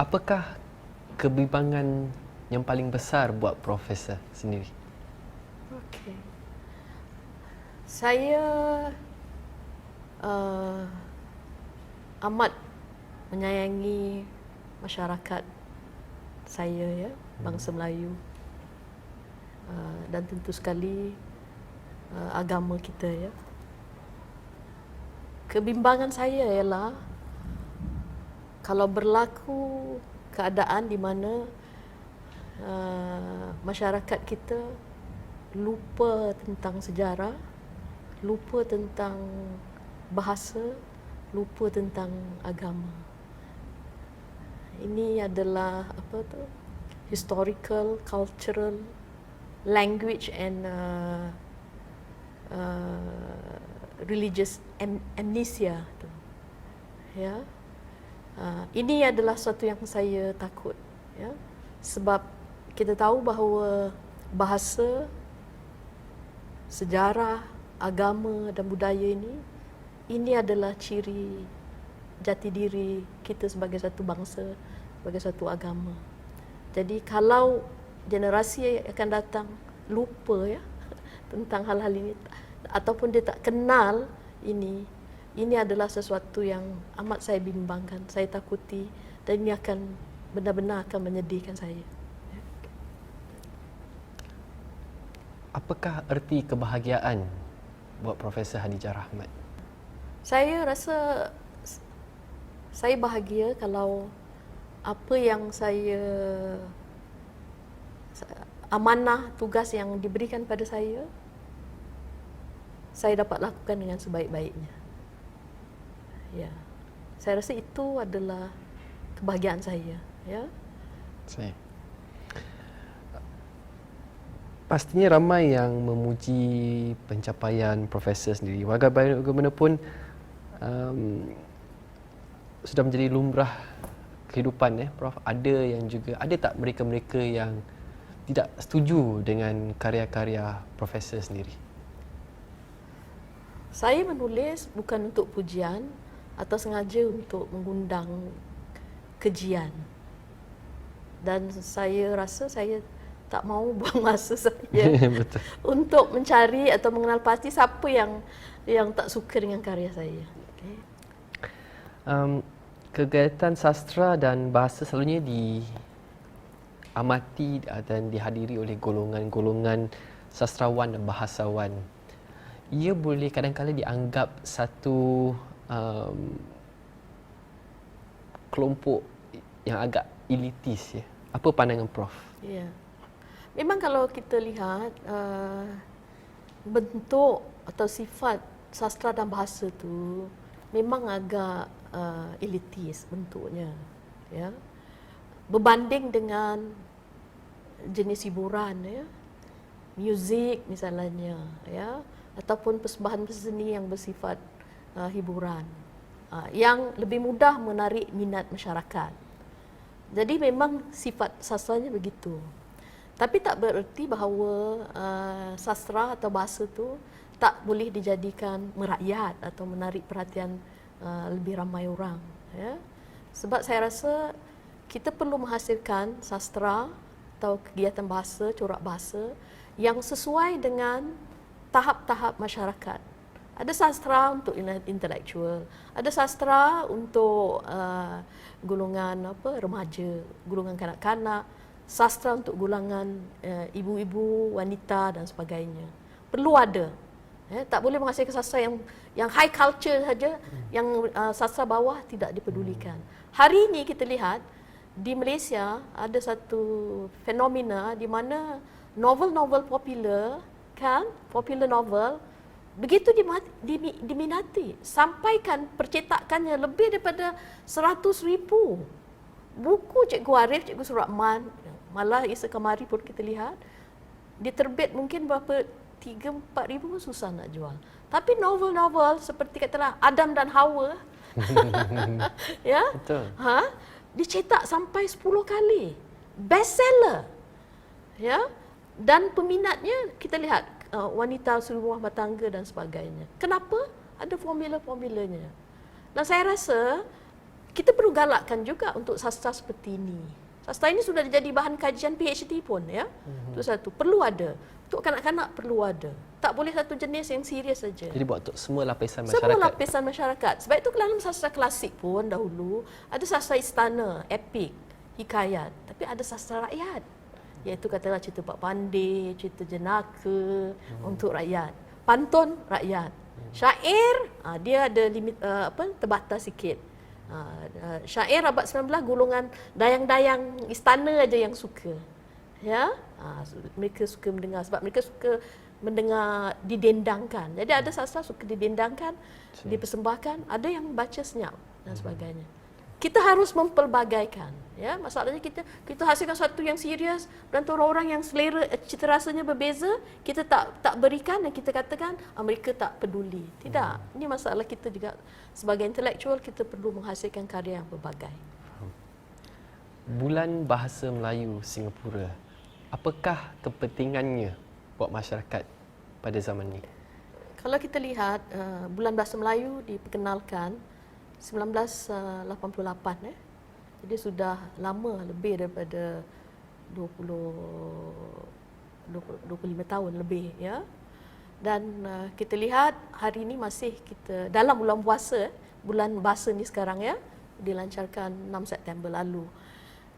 Apakah kebimbangan yang paling besar buat Profesor sendiri? Okey. Saya uh, amat menyayangi masyarakat saya, ya, bangsa Melayu, dan tentu sekali agama kita, ya. Kebimbangan saya ialah kalau berlaku keadaan di mana masyarakat kita lupa tentang sejarah, lupa tentang bahasa, lupa tentang agama. Ini adalah historical, cultural, language and religious amnesia tu. Ya. Ini adalah sesuatu yang saya takut, ya. Sebab kita tahu bahawa bahasa, sejarah, agama dan budaya ini adalah ciri jati diri kita sebagai satu bangsa, sebagai satu agama. Jadi kalau generasi yang akan datang lupa, ya, tentang hal-hal ini ataupun dia tak kenal ini adalah sesuatu yang amat saya bimbangkan, saya takuti, dan ini akan benar-benar akan menyedihkan saya. Apakah erti kebahagiaan buat Profesor Hadijah Rahmat? Saya rasa saya bahagia kalau apa yang amanah tugas yang diberikan pada saya dapat lakukan dengan sebaik-baiknya. Ya. Saya rasa itu adalah kebahagiaan saya, ya. Saya. Pastinya ramai yang memuji pencapaian Profesor sendiri. Bagaimanapun sudah menjadi lumrah kehidupan, Prof. Ada tak mereka-mereka yang tidak setuju dengan karya-karya Profesor sendiri? Saya menulis bukan untuk pujian atau sengaja untuk mengundang kejian. Dan saya rasa saya tak mahu buang masa saya untuk mencari atau mengenal pasti siapa yang tak suka dengan karya saya. Okay. Kegiatan sastra dan bahasa selalunya diamati dan dihadiri oleh golongan-golongan sastrawan dan bahasawan. Ia boleh kadang-kadang dianggap satu kelompok yang agak elitis, ya. Apa pandangan Prof? Ya. Memang kalau kita lihat bentuk atau sifat sastra dan bahasa tu memang agak elitis bentuknya, ya. Berbanding dengan jenis hiburan, ya. Muzik misalnya, ya, ataupun persembahan seni yang bersifat hiburan, yang lebih mudah menarik minat masyarakat. Jadi memang sifat sastranya begitu. Tapi tak bererti bahawa sastra atau bahasa tu tak boleh dijadikan merakyat atau menarik perhatian lebih ramai orang, ya. Sebab saya rasa kita perlu menghasilkan sastra atau kegiatan bahasa, corak bahasa yang sesuai dengan tahap-tahap masyarakat. Ada sastra untuk intelektual, ada sastra untuk golongan remaja, golongan kanak-kanak, sastra untuk golongan ibu-ibu, wanita dan sebagainya. Perlu ada. Tak boleh menghasilkan sastra yang high culture saja, yang sastra bawah tidak dipedulikan. Hari ini kita lihat di Malaysia ada satu fenomena di mana novel-novel popular, kan, popular novel begitu diminati, sampaikan percetakannya lebih daripada 100,000 buku Cikgu Arif, Cikgu Suratman. Malah isa kemari pun kita lihat diterbit mungkin berapa 3-4 ribu pun susah nak jual. Tapi novel-novel seperti katalah Adam dan Hawa ya, Betul. Dicetak sampai 10 kali, bestseller, ya. Dan peminatnya kita lihat wanita seluruh rumah tangga dan sebagainya. Kenapa? Ada formula-formulanya. Dan saya rasa kita perlu galakkan juga untuk sastra seperti ini. Sastra ini sudah jadi bahan kajian PhD pun, ya. Itu satu, perlu ada. Untuk kanak-kanak perlu ada. Tak boleh satu jenis yang serius saja. Jadi buat untuk semua lapisan masyarakat. Semua lapisan masyarakat. Sebab itu dalam sastra klasik pun dahulu ada sastra istana, epik, hikayat, tapi ada sastra rakyat. Iaitu katalah cerita Pak Pandey, cerita jenaka untuk rakyat. Pantun rakyat. Syair dia ada limit terbatas sikit. Syair abad 19 golongan dayang-dayang istana aja yang suka. Ya, mereka suka mendengar sebab mereka suka mendengar didendangkan. Jadi ada sastra suka didendangkan, dipersembahkan, ada yang baca senyap dan sebagainya. Kita harus mempelbagaikan, ya. Masalahnya kita hasilkan satu yang serius dan orang-orang yang selera cita rasanya berbeza, kita tak berikan dan kita katakan mereka tak peduli. Tidak. Ini masalah kita juga sebagai intelektual, kita perlu menghasilkan karya yang berbagai. Bulan Bahasa Melayu Singapura, apakah kepentingannya buat masyarakat pada zaman ini? Kalau kita lihat Bulan Bahasa Melayu diperkenalkan 1988, jadi sudah lama, lebih daripada 25 tahun lebih, ya. Dan kita lihat hari ini masih kita dalam bulan puasa, bulan bahasa ni sekarang, ya, dilancarkan 6 September lalu.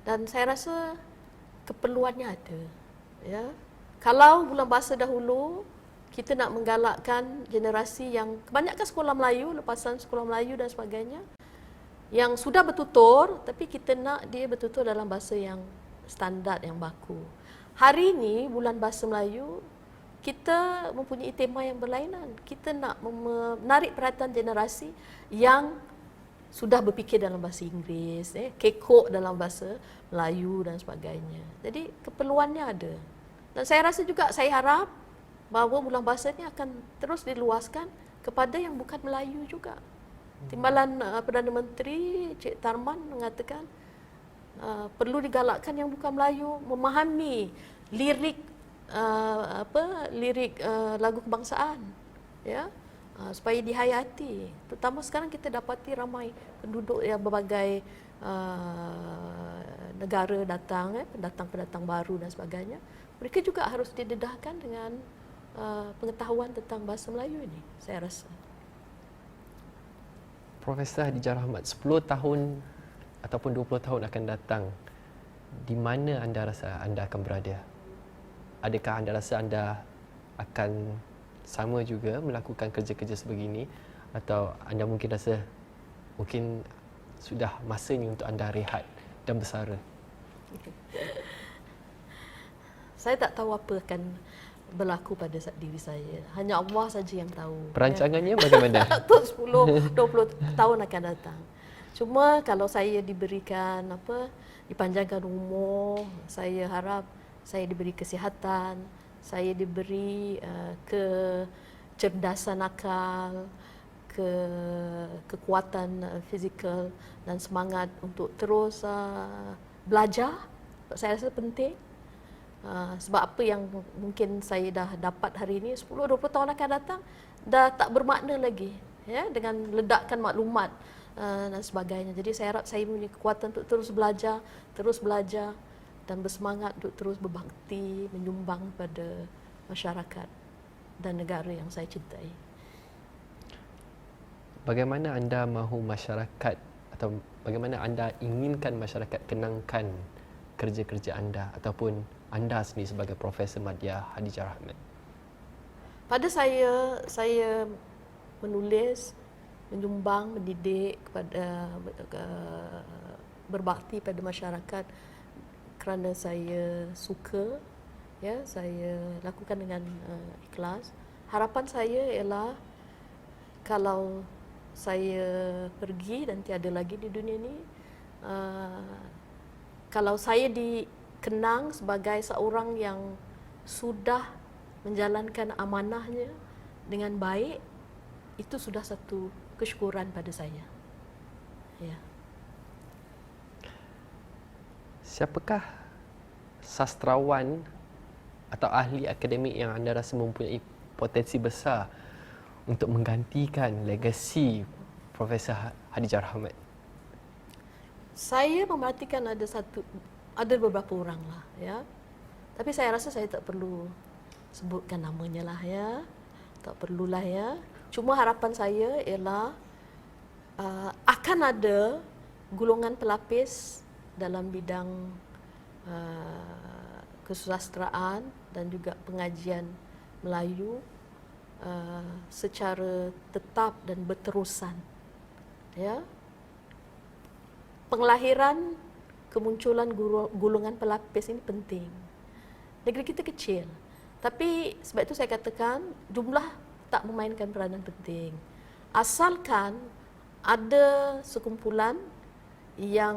Dan saya rasa keperluannya ada, ya. Kalau bulan bahasa dahulu kita nak menggalakkan generasi yang kebanyakan sekolah Melayu, lepasan sekolah Melayu dan sebagainya, yang sudah bertutur, tapi kita nak dia bertutur dalam bahasa yang standard, yang baku. Hari ini bulan bahasa Melayu, kita mempunyai tema yang berlainan. Kita nak menarik perhatian generasi yang sudah berfikir dalam bahasa Inggeris, kekok dalam bahasa Melayu dan sebagainya. Jadi keperluannya ada. Dan saya rasa juga, saya harap bahawa bulan bahasa ini akan terus diluaskan kepada yang bukan Melayu juga. Timbalan Perdana Menteri Cik Tarman mengatakan perlu digalakkan yang bukan Melayu memahami lirik lirik lagu kebangsaan, ya. Supaya dihayati. Terutama sekarang kita dapati ramai penduduk yang berbagai negara datang, pendatang-pendatang baru dan sebagainya. Mereka juga harus didedahkan dengan pengetahuan tentang bahasa Melayu ini, saya rasa. Profesor Hadijah Rahmat, 10 tahun ataupun 20 tahun akan datang, di mana anda rasa anda akan berada? Adakah anda rasa anda akan sama juga melakukan kerja-kerja sebegini, atau anda mungkin rasa mungkin sudah masanya untuk anda rehat dan bersara? Saya tak tahu apa akan berlaku pada diri saya. Hanya Allah saja yang tahu. Perancangannya bagaimana? Untuk 10-20 tahun akan datang. Cuma kalau saya diberikan dipanjangkan umur, saya harap saya diberi kesihatan, saya diberi kecerdasan akal, kekuatan fizikal dan semangat untuk terus belajar. Saya rasa penting. Sebab apa yang mungkin saya dah dapat hari ini, 10-20 tahun akan datang dah tak bermakna lagi, ya, dengan ledakkan maklumat dan sebagainya. Jadi saya harap saya punya kekuatan untuk terus belajar dan bersemangat untuk terus berbakti, menyumbang pada masyarakat dan negara yang saya cintai. Bagaimana anda mahu masyarakat, atau bagaimana anda inginkan masyarakat kenangkan kerja-kerja anda ataupun anda sendiri sebagai Profesor Madya Hadijah Rahmat? Pada saya menulis, menyumbang, mendidik kepada berbakti pada masyarakat kerana saya suka, ya, saya lakukan dengan ikhlas. Harapan saya ialah kalau saya pergi dan tiada lagi di dunia ini, kalau saya dikenang sebagai seorang yang sudah menjalankan amanahnya dengan baik, itu sudah satu kesyukuran pada saya. Ya. Siapakah sastrawan atau ahli akademik yang anda rasa mempunyai potensi besar untuk menggantikan legasi Profesor Hadijah Rahmat? Saya memperhatikan ada beberapa orang lah ya. Tapi saya rasa saya tak perlu sebutkan namanya lah ya. Tak perlulah ya. Cuma harapan saya ialah akan ada golongan pelapis dalam bidang kesusastraan dan juga pengajian Melayu secara tetap dan berterusan. Ya. Penglahiran kemunculan golongan pelapis ini penting. Negeri kita kecil, tapi sebab itu saya katakan jumlah tak memainkan peranan penting. Asalkan ada sekumpulan yang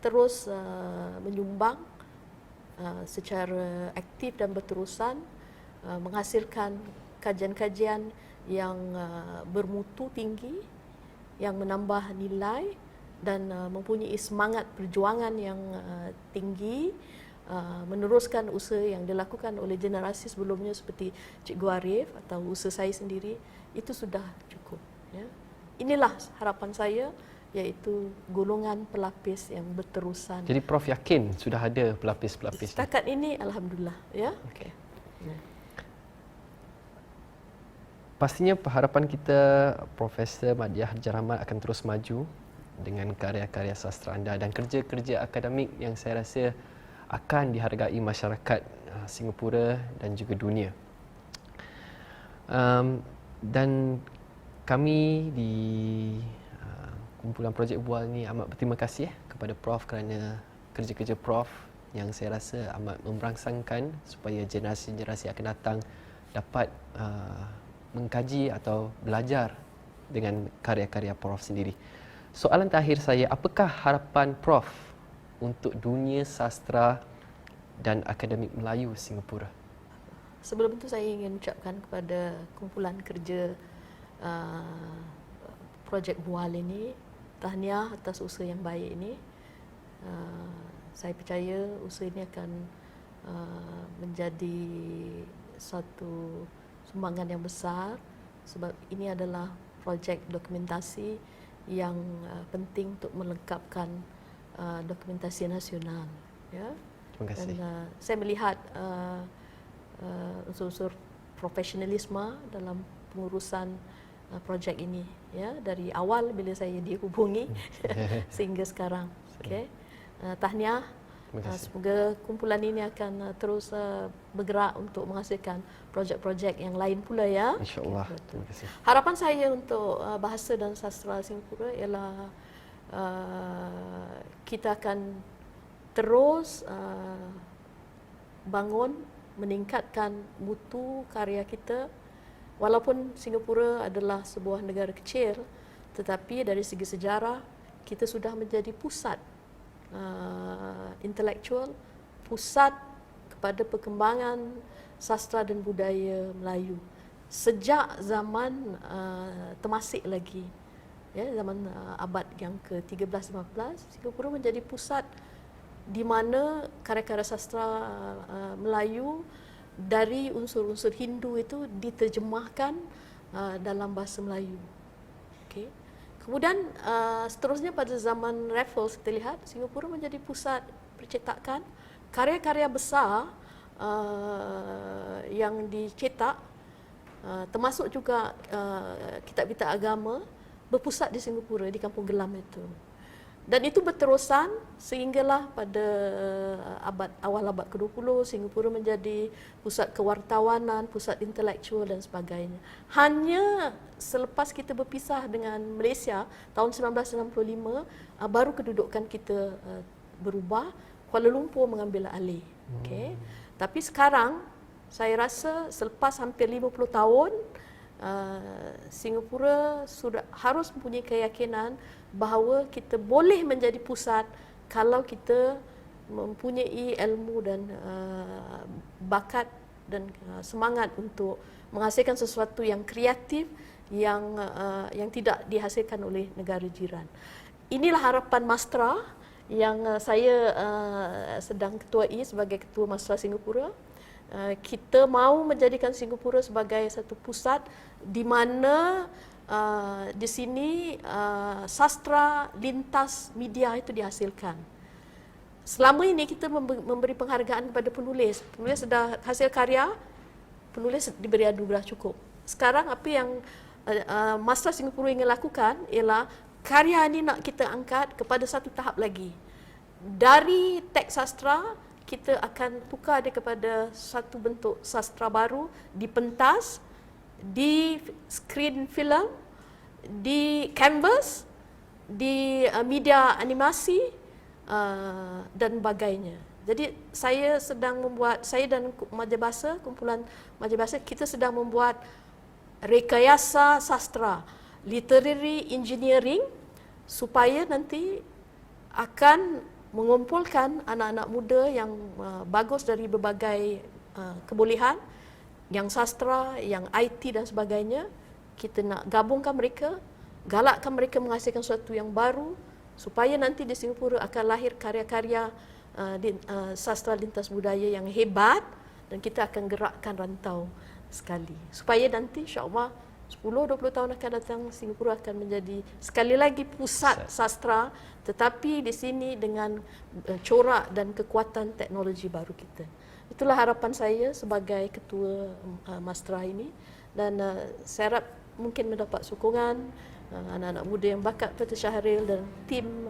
terus menyumbang secara aktif dan berterusan, menghasilkan kajian-kajian yang bermutu tinggi, yang menambah nilai dan mempunyai semangat perjuangan yang tinggi, meneruskan usaha yang dilakukan oleh generasi sebelumnya seperti Cikgu Arif atau usaha saya sendiri, itu sudah cukup. Ya. Inilah harapan saya, iaitu golongan pelapis yang berterusan. Jadi Prof yakin sudah ada pelapis-pelapis? Setakat ini alhamdulillah, ya. Okay. Ya. Pastinya harapan kita Profesor Madya Hajar Ahmad akan terus maju dengan karya-karya sastra anda dan kerja-kerja akademik yang saya rasa akan dihargai masyarakat Singapura dan juga dunia. Dan kami di kumpulan Projek Bual ni amat berterima kasih kepada Prof kerana kerja-kerja Prof yang saya rasa amat merangsangkan supaya generasi-generasi akan datang dapat mengkaji atau belajar dengan karya-karya Prof sendiri. Soalan terakhir saya, apakah harapan Prof untuk dunia sastra dan akademik Melayu Singapura? Sebelum itu saya ingin ucapkan kepada kumpulan kerja Projek Bual ini, tahniah atas usaha yang baik ini. Saya percaya usaha ini akan menjadi satu sumbangan yang besar sebab ini adalah projek dokumentasi yang penting untuk melengkapkan dokumentasi nasional. Ya. Terima kasih. Dan saya melihat unsur-unsur profesionalisme dalam pengurusan projek ini, ya, dari awal bila saya dihubungi sehingga sekarang. Okay. Tahniah. Semoga kumpulan ini akan terus bergerak untuk menghasilkan projek-projek yang lain pula, ya. InsyaAllah. Terima kasih. Harapan saya untuk bahasa dan sastra Singapura ialah kita akan terus bangun, meningkatkan mutu karya kita. Walaupun Singapura adalah sebuah negara kecil, tetapi dari segi sejarah kita sudah menjadi pusat intelektual, pusat kepada perkembangan sastra dan budaya Melayu sejak zaman Temasek lagi, ya, zaman abad yang ke-13-15. Singapura menjadi pusat di mana karya-karya sastra Melayu dari unsur-unsur Hindu itu diterjemahkan dalam bahasa Melayu. Okay. Kemudian seterusnya pada zaman Raffles kita lihat Singapura menjadi pusat percetakan karya-karya besar yang dicetak, termasuk juga kitab-kitab agama berpusat di Singapura, di Kampung Gelam itu. Dan itu berterusan sehinggalah pada awal abad ke-20 Singapura menjadi pusat kewartawanan, pusat intelektual dan sebagainya. Hanya selepas kita berpisah dengan Malaysia tahun 1965 baru kedudukan kita berubah, Kuala Lumpur mengambil alih. Okay. Tapi sekarang saya rasa selepas hampir 50 tahun Singapura sudah harus mempunyai keyakinan bahawa kita boleh menjadi pusat kalau kita mempunyai ilmu dan bakat dan semangat untuk menghasilkan sesuatu yang kreatif yang tidak dihasilkan oleh negara jiran. Inilah harapan Mastra yang saya sedang ketuai sebagai ketua Mastra Singapura. Kita mahu menjadikan Singapura sebagai satu pusat di mana di sini sastra lintas media itu dihasilkan. Selama ini kita memberi penghargaan kepada penulis. Penulis sudah hasil karya, penulis diberi anugerah cukup. Sekarang apa yang Mastra Singapura ingin lakukan ialah karya ini nak kita angkat kepada satu tahap lagi. Dari teks sastra, kita akan tukar dia kepada satu bentuk sastra baru, dipentas, di screen film, di canvas, di media animasi, dan bagainya. Jadi saya dan Majabahasa, kumpulan Majabahasa, kita sedang membuat rekayasa sastra, literary engineering, supaya nanti akan mengumpulkan anak-anak muda yang bagus dari berbagai kebolehan, yang sastra, yang IT dan sebagainya. Kita nak gabungkan mereka, galakkan mereka menghasilkan sesuatu yang baru, supaya nanti di Singapura akan lahir karya-karya sastra lintas budaya yang hebat, dan kita akan gerakkan rantau sekali. Supaya nanti insya-Allah 10-20 tahun akan datang, Singapura akan menjadi sekali lagi pusat sastra, tetapi di sini dengan corak dan kekuatan teknologi baru kita. Itulah harapan saya sebagai ketua Mastra ini, dan saya harap mungkin mendapat sokongan anak-anak muda yang bakat Dr. Syahril dan tim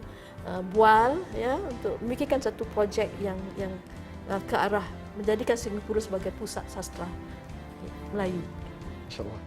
Bual ya, untuk memikirkan satu projek yang ke arah menjadikan Singapura sebagai pusat sastra Melayu. InsyaAllah.